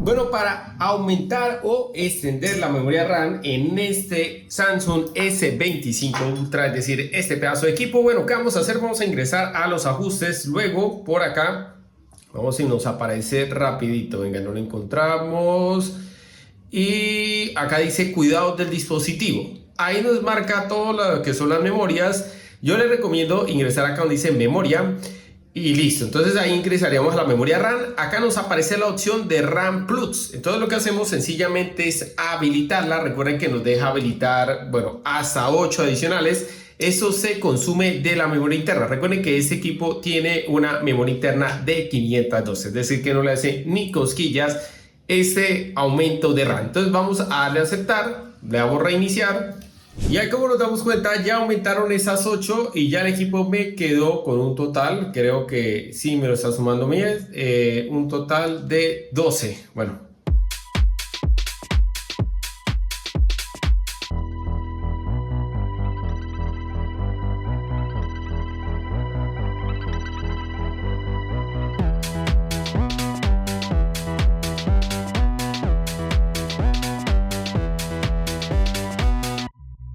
Bueno, para aumentar o extender la memoria RAM en este Samsung S25 Ultra, es decir, este pedazo de equipo, bueno, ¿qué vamos a hacer? Vamos a ingresar a los ajustes, luego por acá, vamos y nos aparece rapidito, venga, no lo encontramos, y acá dice cuidados del dispositivo, ahí nos marca todo lo que son las memorias. Yo les recomiendo ingresar acá donde dice memoria, y listo, entonces ahí ingresaríamos a la memoria RAM. Acá nos aparece la opción de RAM Plus. Entonces lo que hacemos sencillamente es habilitarla. Recuerden que nos deja habilitar, bueno, hasta 8 adicionales. Eso se consume de la memoria interna. Recuerden que este equipo tiene una memoria interna de 512, es decir, que no le hace ni cosquillas este aumento de RAM. Entonces vamos a darle a aceptar, le damos reiniciar. Y ahí, como nos damos cuenta, ya aumentaron esas 8 y ya el equipo me quedó con un total, creo que sí me lo está sumando bien, un total de 12. Bueno,